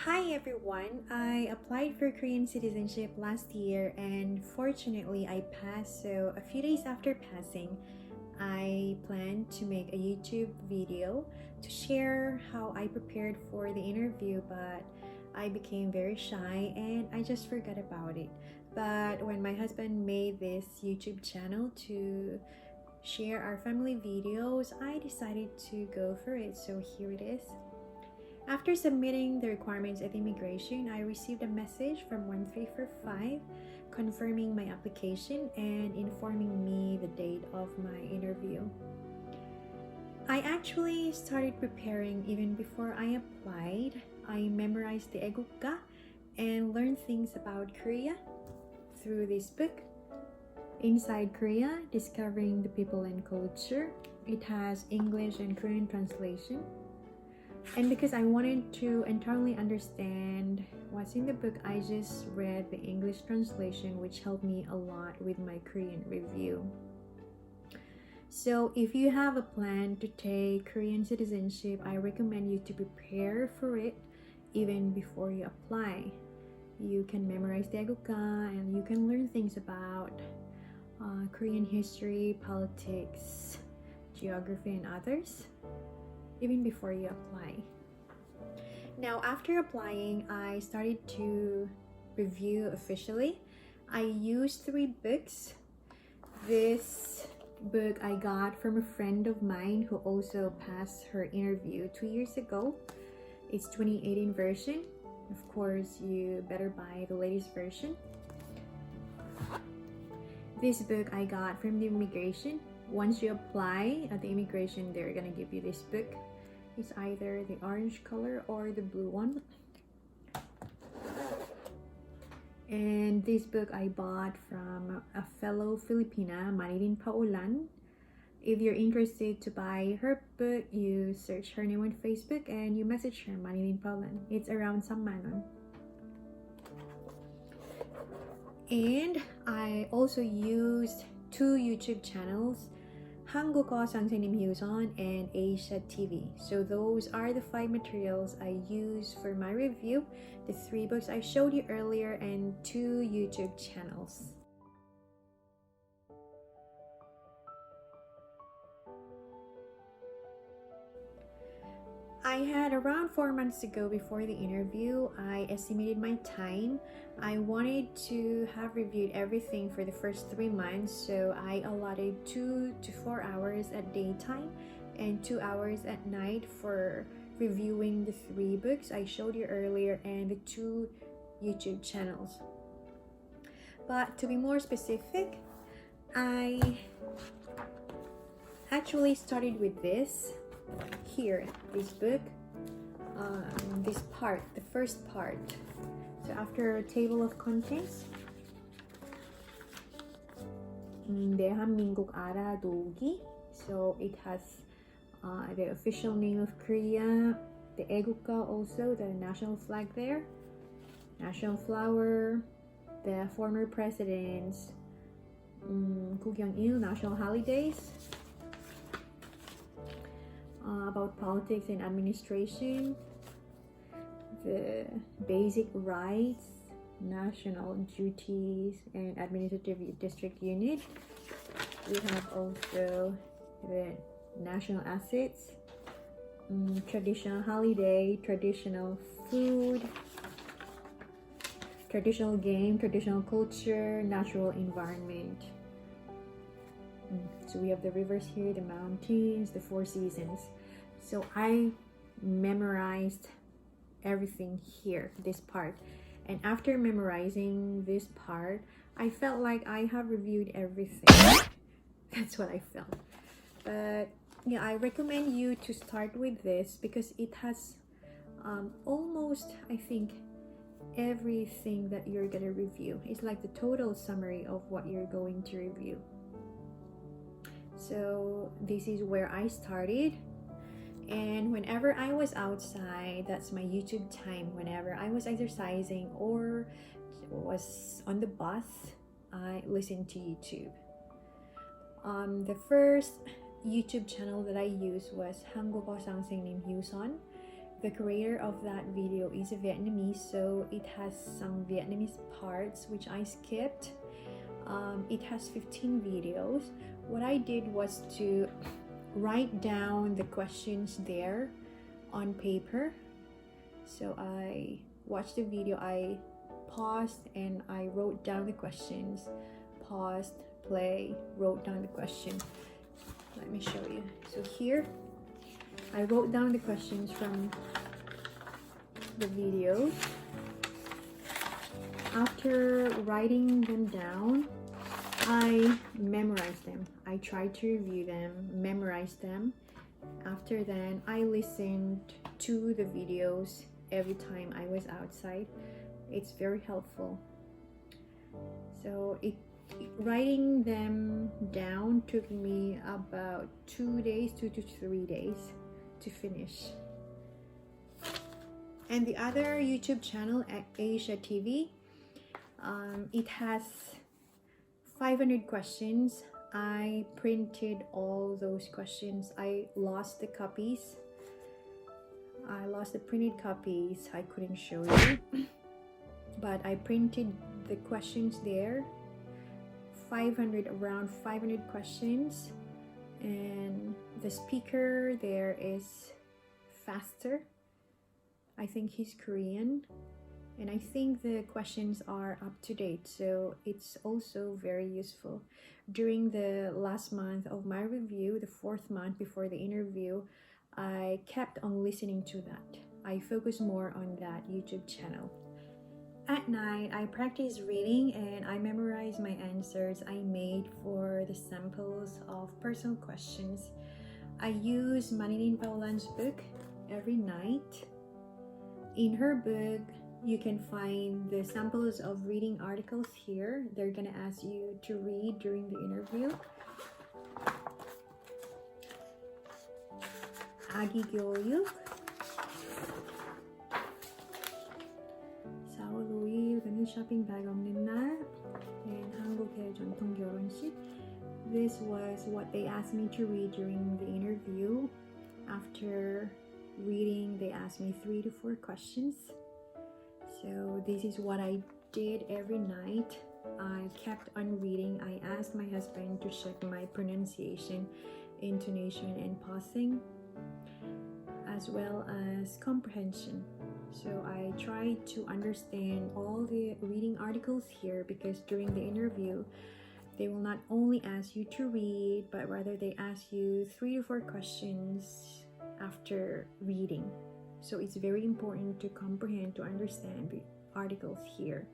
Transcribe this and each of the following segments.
Hi everyone! I applied for Korean citizenship last year and fortunately I passed. So a few days after passing, I planned to make a YouTube video to share how I prepared for the interview, but I became very shy and I just forgot about it. But when my husband made this YouTube channel to share our family videos, I decided to go for it. So here it is. After submitting the requirements at immigration, I received a message from 1345 confirming my application and informing me the date of my interview. I actually started preparing even before I applied. I memorized the 애국가 and learned things about Korea through this book, Inside Korea, Discovering the People and Culture. It has English and Korean translation. And because I wanted to entirely understand what's in the book, I just read the English translation, which helped me a lot with my Korean review. So if you have a plan to take Korean citizenship, I recommend you to prepare for it even before you apply. You can memorize the 애국가 and you can learn things about Korean history, politics, geography, and others even before you apply. Now, after applying, I started to review officially. I used 3 books. This book I got from a friend of mine who also passed her interview 2 years ago. It's 2018 version. Of course, you better buy the latest version. This book I got from the immigration. Once you apply at the immigration, they're gonna give you this book. It's either the orange color or the blue one. And this book I bought from a fellow Filipina, Marilyn Paulan. If you're interested to buy her book, you search her name on Facebook and you message her, Marilyn Paulan. It's around 3,000,000. And I also used 2 YouTube channels, 한국어 선생님 휴선 and Asia TV. So those are the 5 materials I use for my review, the 3 books I showed you earlier, and 2 YouTube channels. I had around 4 months to go before the interview. I estimated my time. I wanted to have reviewed everything for the first 3 months, so I allotted 2 to 4 hours at daytime and 2 hours at night for reviewing the 3 books I showed you earlier and the 2 YouTube channels. But to be more specific, I actually started with this book, this part, the first part. So after a table of contents, 대한민국 알아두기. So it has the official name of Korea, the 애국가, also the national flag there, national flower, the former presidents, 국영일, national holidays, about politics and administration, the basic rights, national duties, and administrative district unit. We have also the national assets, traditional holiday, traditional food, traditional game, traditional culture, natural environment. So we have the rivers here, the mountains, the 4 seasons. So I memorized everything here, this part. And after memorizing this part, I felt like I have reviewed everything. That's what I felt. But yeah, I recommend you to start with this because it has almost, I think, everything that you're gonna review. It's like the total summary of what you're going to review. So this is where I started, and whenever I was outside, that's my YouTube time. Whenever I was exercising or was on the bus, I listened to YouTube. The first YouTube channel that I used was 한국어 선생님 휴선. the creator of that video is a Vietnamese, so it has some Vietnamese parts which I skipped. It has 15 videos. What I did was to write down the questions there on paper. So I watched the video, I paused and I wrote down the questions. Paused, play, wrote down the question. Let me show you. So here, I wrote down the questions from the video. After writing them down, I memorized them. I tried to review them, memorize them. After then, I listened to the videos every time I was outside. It's very helpful. So writing them down took me about 2 days, 2 to 3 days to finish. And the other YouTube channel at Asia TV, it has 500 questions. I printed all those questions. I lost the copies. I lost the printed copies. I couldn't show you. But I printed the questions there. Around 500 questions. And the speaker there is faster. I think he's Korean. And I think the questions are up to date, so it's also very useful. During the last month of my review, the 4th month before the interview, I kept on listening to that. I focused more on that YouTube channel. At night, I practiced reading and I memorized my answers I made for the samples of personal questions. I use Manilin Paulan's book every night. In her book, you can find the samples of reading articles here. They're gonna ask you to read during the interview. 아기 교육, 4월 5일 그는 쇼핑백 없는 날, and 한국의 전통 결혼식. This was what they asked me to read during the interview. After reading, they asked me 3 to 4 questions. So this is what I did every night. I kept on reading. I asked my husband to check my pronunciation, intonation, and pausing, as well as comprehension. So I tried to understand all the reading articles here, because during the interview, they will not only ask you to read, but rather they ask you 3 to 4 questions after reading. So it's very important to comprehend, to understand the articles here.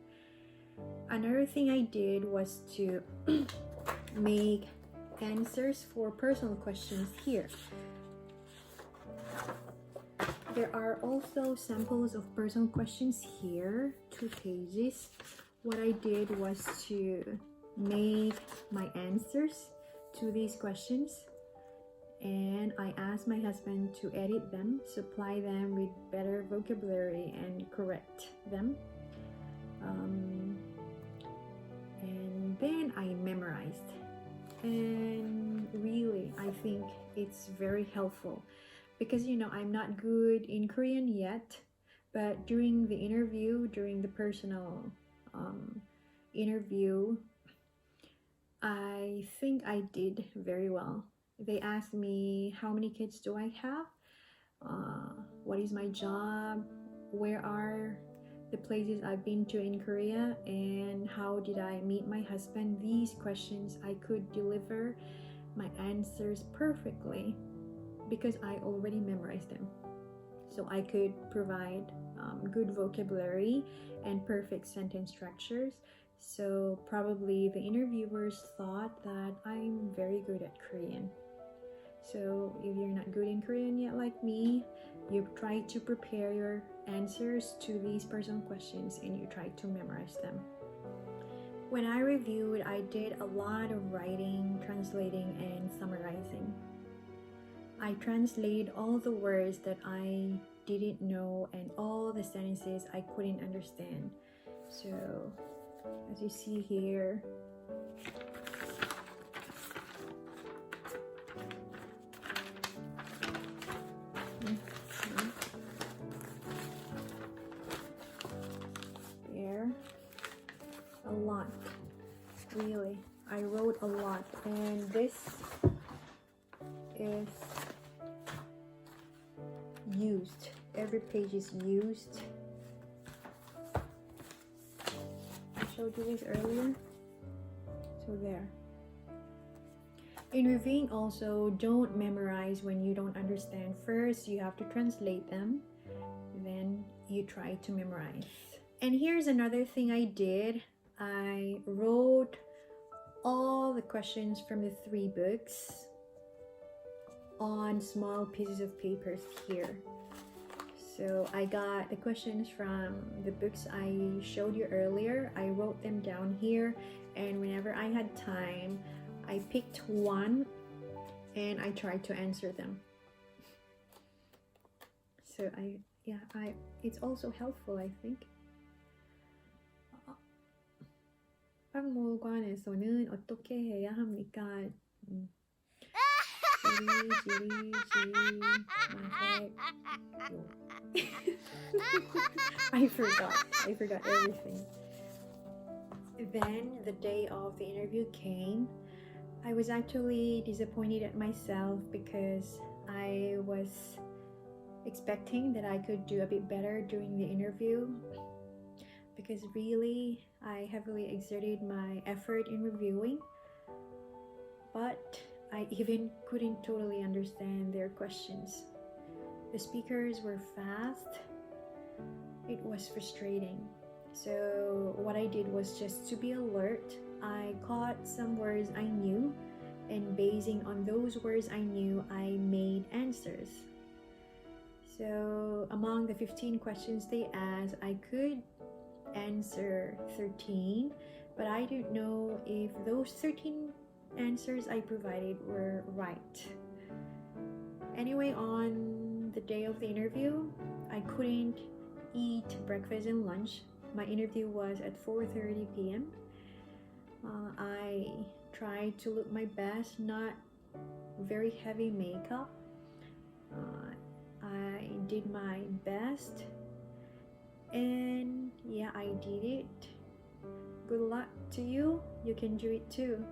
Another thing I did was to make answers for personal questions here. There are also samples of personal questions here, 2 pages. What I did was to make my answers to these questions, and I asked my husband to edit them, supply them with better vocabulary, and correct them. And then I memorized. And really, I think it's very helpful, because I'm not good in Korean yet, but during the interview, during the personal interview, I think I did very well. They asked me, how many kids do I have? What is my job? Where are the places I've been to in Korea? And how did I meet my husband? These questions, I could deliver my answers perfectly because I already memorized them. So I could provide good vocabulary and perfect sentence structures. So probably the interviewers thought that I'm very good at Korean. So if you're not good in Korean yet like me, you try to prepare your answers to these personal questions and you try to memorize them. When I reviewed, I did a lot of writing, translating, and summarizing. I translated all the words that I didn't know and all the sentences I couldn't understand. So as you see here, lot. Really, I wrote a lot, and this is used. Every page is used. I showed you this earlier. So there. In reviewing also, don't memorize when you don't understand. First, you have to translate them. Then you try to memorize. And here's another thing I did. I wrote all the questions from the 3 books on small pieces of papers here. So I got the questions from the books I showed you earlier. I wrote them down here, and whenever I had time, I picked one and I tried to answer them. So it's also helpful, I think. 박물관에서는 어떻게 해야 합니까? I forgot everything. Then the day of the interview came. I was actually disappointed at myself because I was expecting that I could do a bit better during the interview, because really I heavily exerted my effort in reviewing, but I even couldn't totally understand their questions. The speakers were fast. It was frustrating. So what I did was just to be alert. I caught some words I knew, and basing on those words I knew, I made answers. So among the 15 questions they asked, I could answer 13, but I don't know if those 13 answers I provided were right. Anyway, on the day of the interview, I couldn't eat breakfast and lunch. My interview was at 4:30 p.m. I tried to look my best, not very heavy makeup. I did my best, and yeah, I did it. Good luck to you. You can do it too.